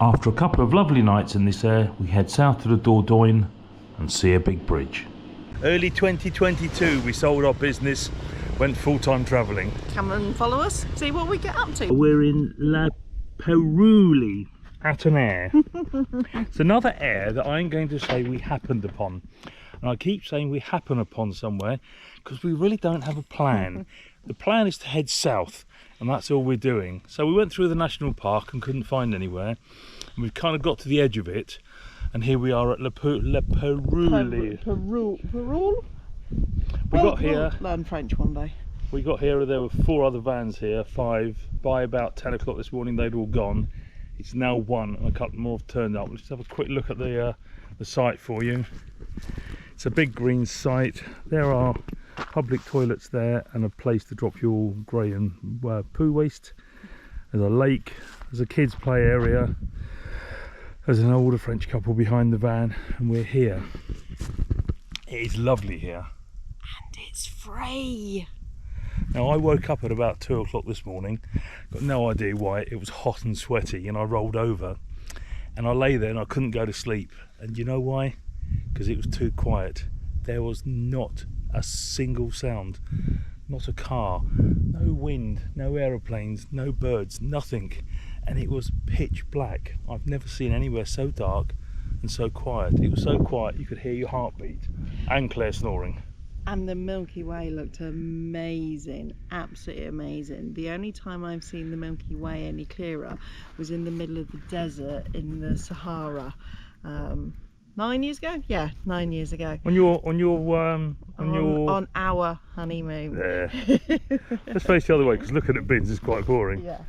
After a couple of lovely nights in this air, we head south to the Dordogne and see a big bridge. Early 2022 we sold our business, went full-time travelling. Come and follow us, see what we get up to. We're in La Peruli at an air. It's another air that I'm going to say we happened upon. And I keep saying we happen upon somewhere because we really don't have a plan. The plan is to head south, and that's all we're doing. So we went through the national park and couldn't find anywhere. And we've kind of got to the edge of it, and here we are at La Peruli. Perul? We'll learn French one day. We got here, there were 4 other vans here, 5. By about 10 o'clock this morning they'd all gone. It's now 1 and a couple more have turned up. Let's have a quick look at the site for you. It's a big green site. There are public toilets there and a place to drop your grey and poo waste. There's a lake, there's a kids play area, there's an older French couple behind the van, and we're here. It is lovely here. And it's free. Now I woke up at about 2 o'clock this morning, got no idea why. It was hot and sweaty and I rolled over and I lay there and I couldn't go to sleep. And you know why? Because it was too quiet. There was not a single sound, not a car, no wind, no aeroplanes, no birds, nothing. And it was pitch black. I've never seen anywhere so dark and so quiet. It was so quiet you could hear your heartbeat and Claire snoring. And the Milky Way looked amazing, absolutely amazing. The only time I've seen the Milky Way any clearer was in the middle of the desert in the Sahara. 9 years ago? Yeah, 9 years ago. On our honeymoon. Yeah. Let's face the other way, because looking at bins is quite boring. Yeah.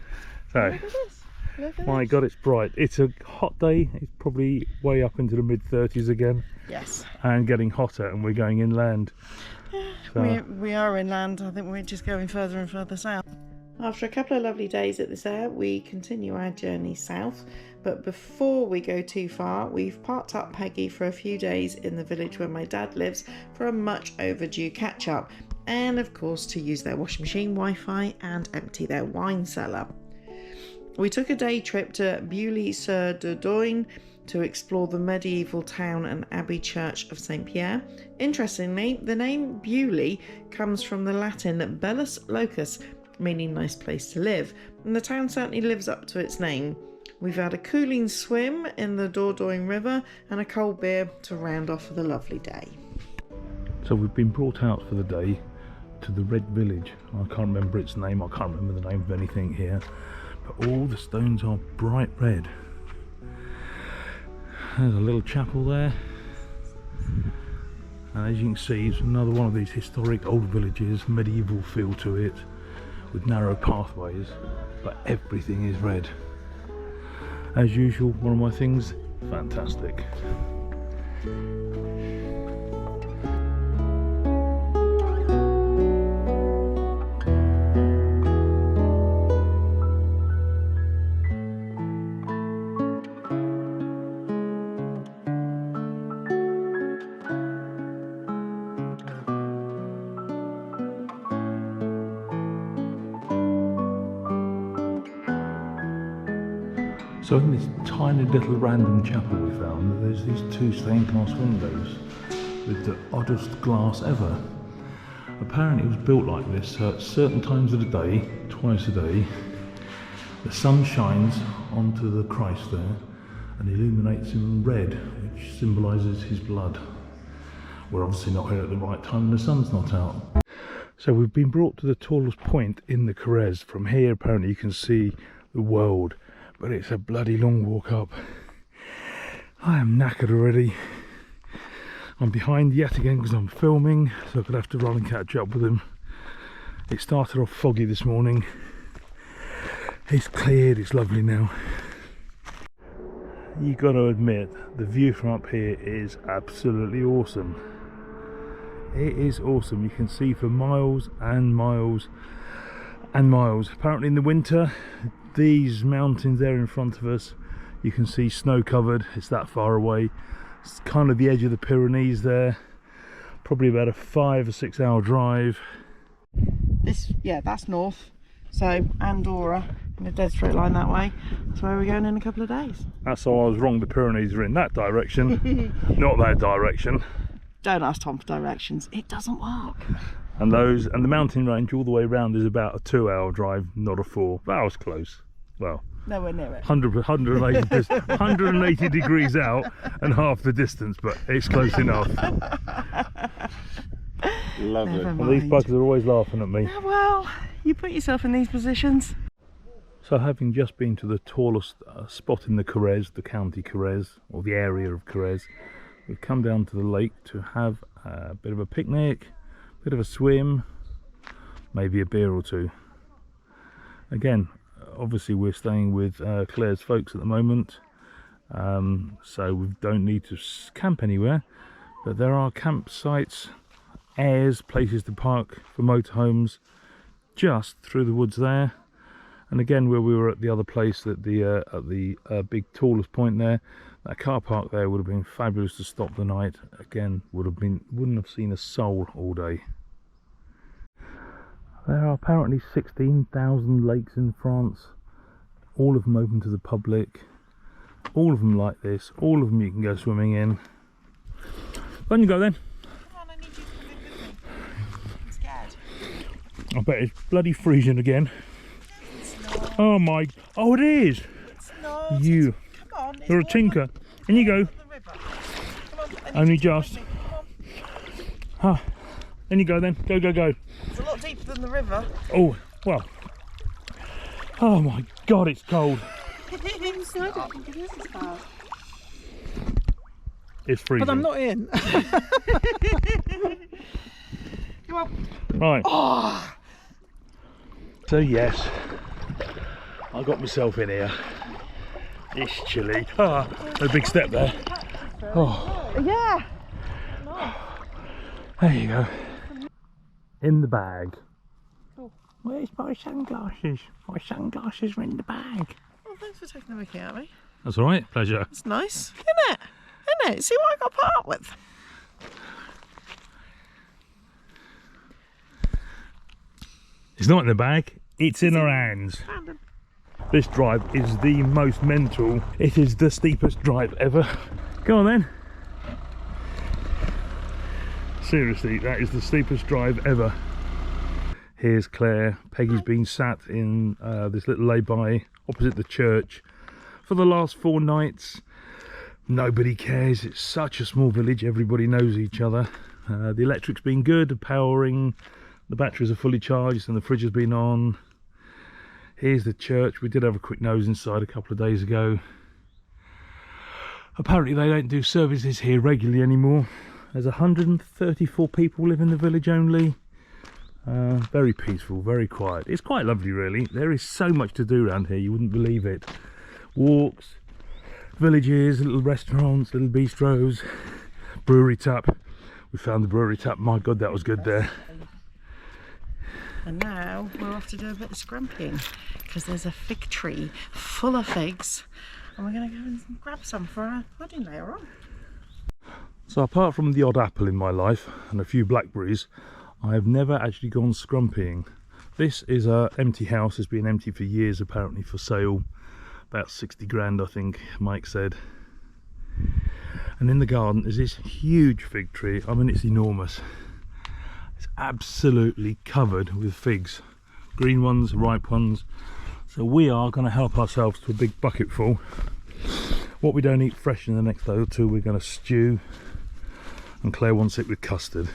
So, look at this. Look at my this. God, it's bright. It's a hot day. It's probably way up into the mid-30s again. Yes. And getting hotter, and we're going inland. So, we are inland. I think we're just going further and further south. After a couple of lovely days at this air, we continue our journey south. But before we go too far, we've parked up Peggy for a few days in the village where my dad lives for a much overdue catch-up. And of course to use their washing machine, Wi-Fi, and empty their wine cellar. We took a day trip to Dordogne to explore the medieval town and abbey church of St. Pierre. Interestingly, the name Bewley comes from the Latin bellus locus, meaning nice place to live, and the town certainly lives up to its name. We've had a cooling swim in the Dordogne River and a cold beer to round off the lovely day. So we've been brought out for the day to the Red Village. I can't remember its name, I can't remember the name of anything here. But all the stones are bright red. There's a little chapel there. And as you can see, it's another one of these historic old villages, medieval feel to it, with narrow pathways, but everything is red. As usual, one of my things, fantastic. So in this tiny little random chapel we found, there's these 2 stained glass windows with the oddest glass ever. Apparently it was built like this, so at certain times of the day, twice a day, the sun shines onto the Christ there and illuminates him red, which symbolises his blood. We're obviously not here at the right time and the sun's not out. So we've been brought to the tallest point in the Carrez. From here apparently you can see the world. But it's a bloody long walk up. I am knackered already. I'm behind yet again because I'm filming, so I'm going to have to run and catch up with him. It started off foggy this morning. It's cleared, it's lovely now. You got to admit, the view from up here is absolutely awesome. It is awesome. You can see for miles and miles and miles. Apparently in the winter, these mountains there in front of us, you can see snow covered. It's that far away. It's kind of the edge of the Pyrenees there. Probably about a 5 or 6 hour drive. That's north. So Andorra in a dead straight line that way. That's where we're going in a couple of days. That's how I was wrong. The Pyrenees are in that direction, not that direction. Don't ask Tom for directions. It doesn't work. And the mountain range all the way around is about a 2-hour drive, not a 4. That was close. Well, nowhere near it. 180 degrees out and half the distance, but it's close enough. Lovely. And these buggers are always laughing at me. Yeah, well, you put yourself in these positions. So having just been to the tallest spot in the Corrèze, the county Corrèze, or the area of Corrèze, we've come down to the lake to have a bit of a picnic, a bit of a swim, maybe a beer or two. Again, obviously we're staying with Claire's folks at the moment, so we don't need to camp anywhere, but there are campsites, airs, places to park for motorhomes just through the woods there. And again, where we were at the other place at the big tallest point there, that car park there would have been fabulous to stop the night. Again, wouldn't have seen a soul all day. There are apparently 16,000 lakes in France, all of them open to the public, all of them like this, all of them you can go swimming in. Why don't you go then? Come on, I need you to come in with me. I'm scared. I bet it's bloody freezing again. Oh my, oh it is! It's not. You, Come on. you're a tinker. In you go. Only just. Huh. In you go then. Go, go, go. It's a lot deeper than the river. Oh, well. Oh my God, it's cold. It's freezing. But I'm not in. Come on. Right. Oh. So yes, I got myself in here. It's chilly. Ah, a big step there. Oh, Yeah. there you go. In the bag. Where's my sunglasses? My sunglasses are in the bag. Well, thanks for taking the mickey out of me. That's all right. Pleasure. It's nice, isn't it? Isn't it? See what I got put up with. It's not in the bag. It's in our hands. Random. This drive is the most mental. It is the steepest drive ever. Go on then. Seriously, that is the steepest drive ever. Here's Claire. Peggy's been sat in this little lay-by opposite the church for the last 4 nights. Nobody cares. It's such a small village. Everybody knows each other. The electric's been good. The powering, the batteries are fully charged and the fridge has been on. Here's the church. We did have a quick nose inside a couple of days ago. Apparently they don't do services here regularly anymore. There's 134 people live in the village only. Very peaceful, very quiet. It's quite lovely really. There is so much to do around here, you wouldn't believe it. Walks, villages, little restaurants, little bistros, brewery tap. We found the brewery tap. My God, that was good there. And now we're off to do a bit of scramping because there's a fig tree full of figs and we're going to go and grab some for our pudding later on. So apart from the odd apple in my life and a few blackberries, I have never actually gone scrumpying. This is a empty house. It's been empty for years, apparently for sale. About 60 grand, I think Mike said. And in the garden is this huge fig tree. I mean, it's enormous. It's absolutely covered with figs. Green ones, ripe ones. So we are going to help ourselves to a big bucket full. What we don't eat fresh in the next day or two, we're going to stew. And Claire wants it with custard.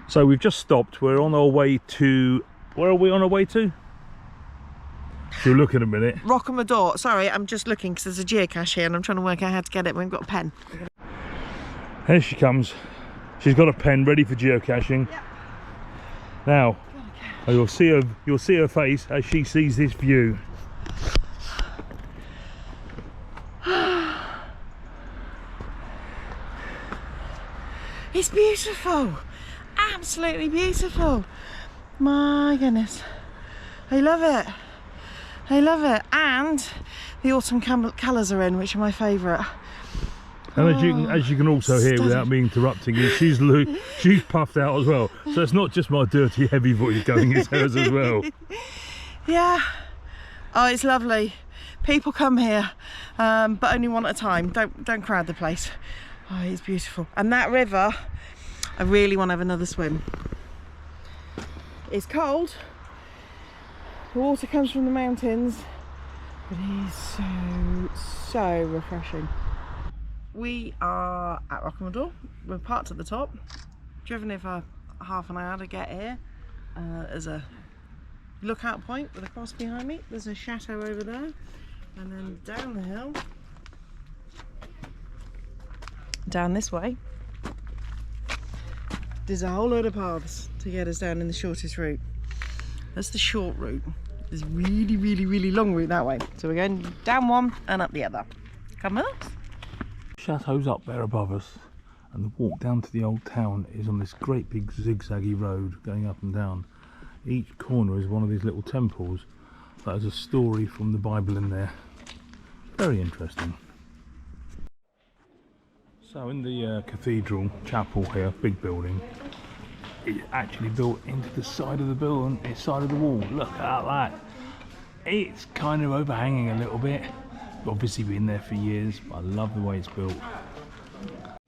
So we've just stopped. We're on our way to... Where are we on our way to? You'll look in a minute. Rocamadour. Sorry, I'm just looking because there's a geocache here and I'm trying to work out how to get it. We've got a pen. Here she comes. She's got a pen ready for geocaching. Yep. Now, you'll see her face as she sees this view. It's beautiful. Absolutely beautiful. My goodness. I love it. I love it. And the autumn colours are in, which are my favourite. And as you can also hear without me interrupting you, she's puffed out as well. So it's not just my dirty, heavy voice going, it's hers as well. Yeah. Oh, it's lovely. People come here, but only one at a time. Don't crowd the place. Oh, it's beautiful. And that river, I really want to have another swim. It's cold. The water comes from the mountains, but it is so refreshing. We are at Dordogne. We're parked at the top. Driven here for half an hour to get here. There's a lookout point with a cross behind me. There's a chateau over there, and then down the hill, down this way, there's a whole load of paths to get us down in the shortest route. That's the short route. There's really long route that way. So we're going down one and up the other. Come with us. Chateau's up there above us, and the walk down to the old town is on this great big zigzaggy road going up and down. Each corner is one of these little temples that has a story from the Bible in there. Very interesting. So in the cathedral chapel here, big building, it's actually built into the side of the building, the side of the wall. Look at that. It's kind of overhanging a little bit. Obviously been there for years, but I love the way it's built.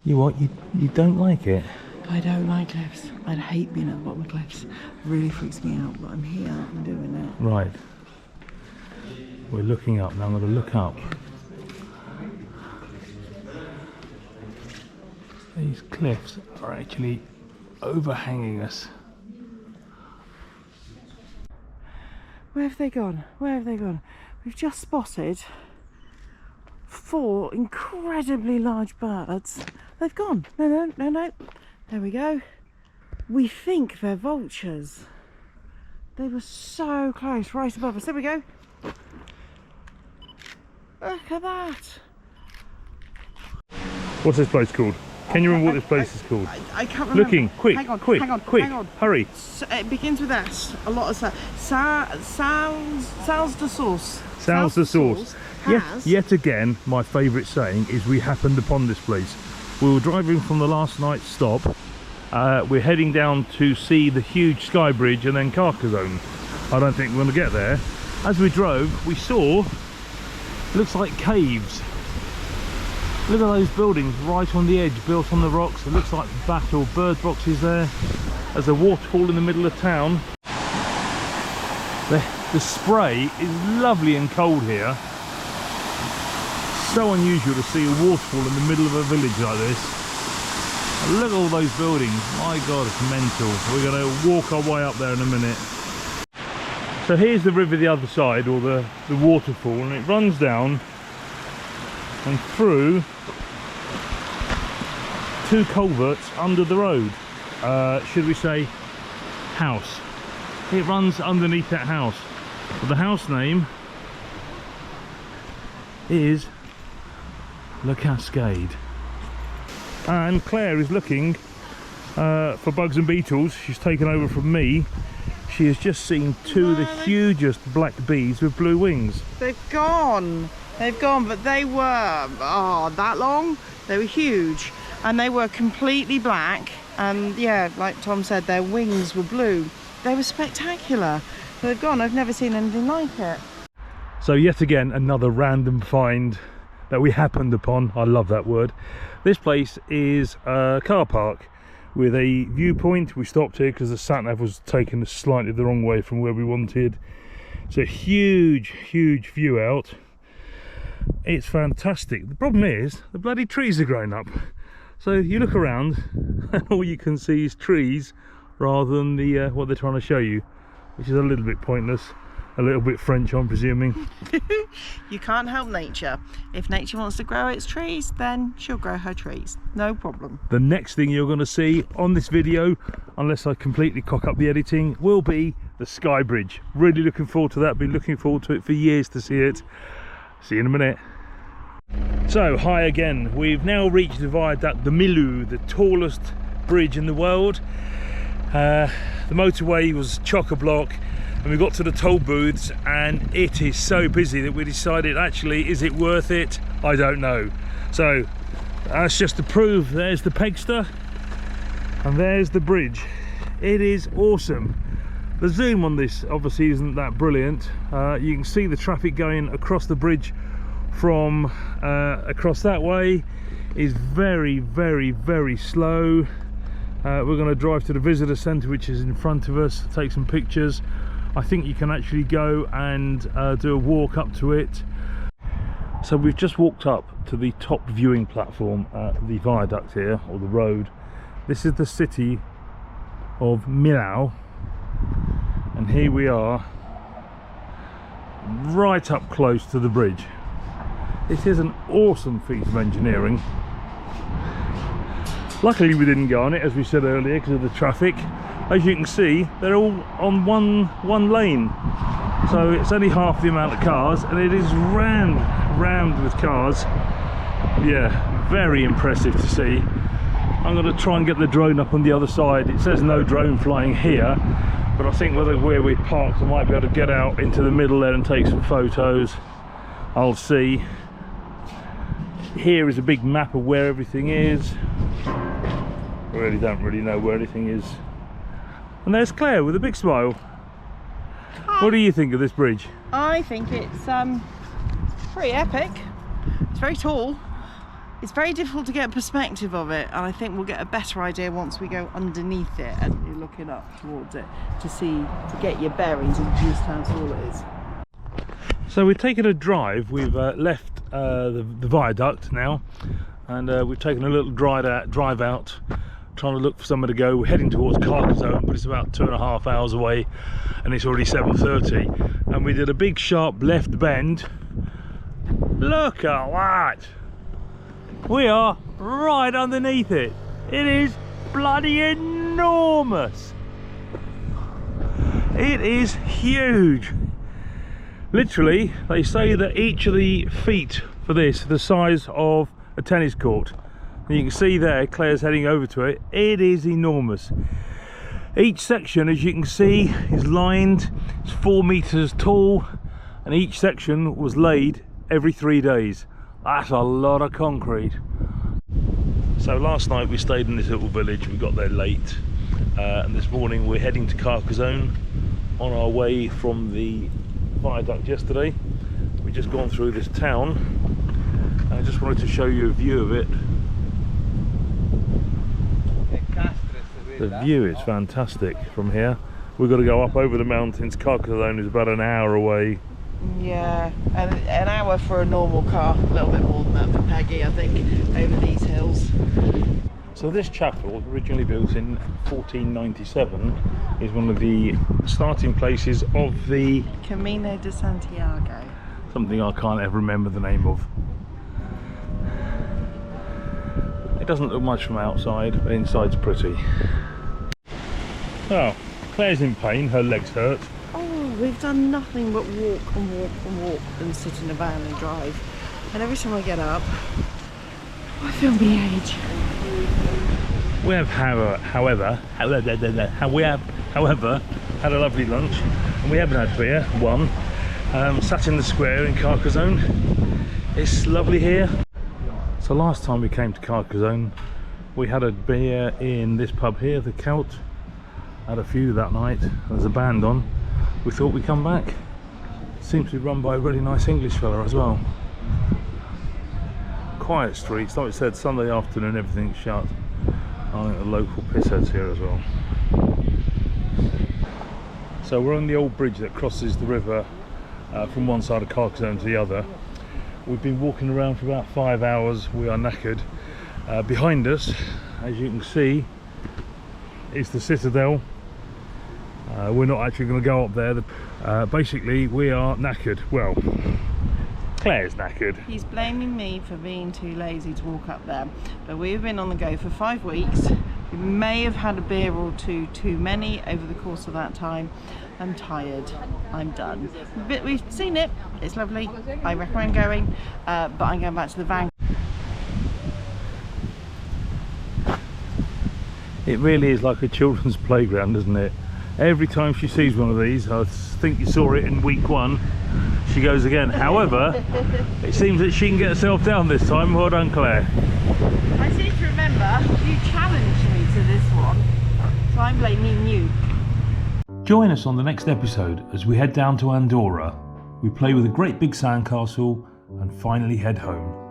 You what? You don't like it? I don't like cliffs. I'd hate being at the bottom of cliffs. It really freaks me out, but I'm here, I'm doing it. Right. We're looking up now. I'm going to look up. These cliffs are actually overhanging us. Where have they gone? Where have they gone? We've just spotted 4 incredibly large birds. They've gone. No. There we go. We think they're vultures. They were so close, right above us. There we go. Look at that. What's this place called? Can you remember what this place is called? I can't remember. Looking, quick, hang on, quick, hurry. So, it begins with S. A lot of Sal's de sauce. Sal's de sauce. Yet again, my favourite saying is we happened upon this place. We were driving from the last night's stop. We're heading down to see the huge sky bridge and then Carcassonne. I don't think we're going to get there. As we drove, we saw, looks like caves. Look at those buildings right on the edge, built on the rocks. It looks like battle bird boxes there. There's a waterfall in the middle of town. The spray is lovely and cold here. So unusual to see a waterfall in the middle of a village like this. And look at all those buildings. My God, it's mental. We're going to walk our way up there in a minute. So here's the river the other side, or the waterfall, and it runs down and through 2 culverts under the road. Should we say house? It runs underneath that house. But the house name is La Cascade. And Claire is looking for bugs and beetles. She's taken over from me. She has just seen 2 of the hugest black bees with blue wings. They've gone, but they were, that long. They were huge, and they were completely black, and yeah, like Tom said, their wings were blue. They were spectacular. They've gone. I've never seen anything like it. So yet again, another random find that we happened upon. I love that word. This place is a car park with a viewpoint. We stopped here because the sat-nav was taken slightly the wrong way from where we wanted. It's a huge view out. It's fantastic. The problem is the bloody trees are growing up. So you look around and all you can see is trees rather than the what they're trying to show you, which is a little bit pointless. A little bit French, I'm presuming. You can't help nature. If nature wants to grow its trees, then she'll grow her trees. No problem. The next thing you're going to see on this video, unless I completely cock up the editing, will be the Sky Bridge. Really looking forward to that. Been looking forward to it for years to see it. See you in a minute. So, hi again. We've now reached the viaduct de Milou, the tallest bridge in the world. The motorway was chock-a-block. And we got to the toll booths and it is so busy that we decided, actually, is it worth it? I don't know. So that's just to prove. There's the Pegster and there's the bridge. It is awesome. The zoom on this obviously isn't that brilliant. You can see the traffic going across the bridge from across that way is very, very, very slow. We're going to drive to the visitor centre, which is in front of us, take some pictures. I think you can actually go and do a walk up to it. So we've just walked up to the top viewing platform at the viaduct here, or the road. This is the city of Millau, and here we are right up close to the bridge. This is an awesome feat of engineering. Luckily we didn't go on it, as we said earlier, because of the traffic. As you can see, they're all on one lane, so it's only half the amount of cars, and it is rammed with cars. Yeah, very impressive to see. I'm going to try and get the drone up on the other side. It says no drone flying here, but I think where we parked I might be able to get out into the middle there and take some photos. I'll see. Here is a big map of where everything is. I really don't know where anything is. And there's Claire with a big smile. Hi. What do you think of this bridge? I think it's pretty epic. It's very tall. It's very difficult to get a perspective of it, and I think we'll get a better idea once we go underneath it and you're looking up towards it to get your bearings and just how tall it is. So we've taken a drive. We've left the viaduct now, and we've taken a little drive out, trying to look for somewhere to go. We're heading towards Carcassonne, but it's about 2.5 hours away, and it's already 7:30. And we did a big sharp left bend. Look at that! We are right underneath it. It is bloody enormous. It is huge. Literally, they say that each of the feet for this are the size of a tennis court. And you can see there, Claire's heading over to it. It is enormous. Each section, as you can see, is lined. It's 4 meters tall, and each section was laid every 3 days. That's a lot of concrete. So last night we stayed in this little village. We got there late, and this morning we're heading to Carcassonne on our way from the viaduct yesterday. We've just gone through this town, and I just wanted to show you a view of it. The view is fantastic from here. We've got to go up over the mountains. Carcassonne is about an hour away. Yeah, and an hour for a normal car, a little bit more than that for Peggy, I think, over these hills. So this chapel, originally built in 1497, is one of the starting places of the Camino de Santiago. Something I can't ever remember the name of. It doesn't look much from outside, but inside's pretty. Oh, Claire's in pain, her legs hurt. Oh, we've done nothing but walk and walk and walk and sit in a van and drive. And every time I get up, I feel my age. We have, however, had a lovely lunch, and we haven't had beer. Sat in the square in Carcassonne. It's lovely here. So last time we came to Carcassonne, we had a beer in this pub here, the Celt. Had a few that night. There's a band on. We thought we'd come back. Seems to be run by a really nice English fella as well. Quiet streets, like I said, Sunday afternoon, everything's shut. I think the local pissheads here as well. So we're on the old bridge that crosses the river from one side of Carcassonne to the other. We've been walking around for about 5 hours. We are knackered. Behind us, as you can see, is the citadel. We're not actually going to go up there. Basically, we are knackered. Well, Claire's knackered. He's blaming me for being too lazy to walk up there. But we've been on the go for 5 weeks. We may have had a beer or two too many over the course of that time. I'm tired. I'm done. But we've seen it. It's lovely. I recommend going. But I'm going back to the van. It really is like a children's playground, isn't it? Every time she sees one of these, I think you saw it in week 1, she goes again. However, it seems that she can get herself down this time. Well done, Claire. I seem to remember you challenged me to this one, so I'm blaming you. Join us on the next episode as we head down to Andorra. We play with a great big sandcastle and finally head home.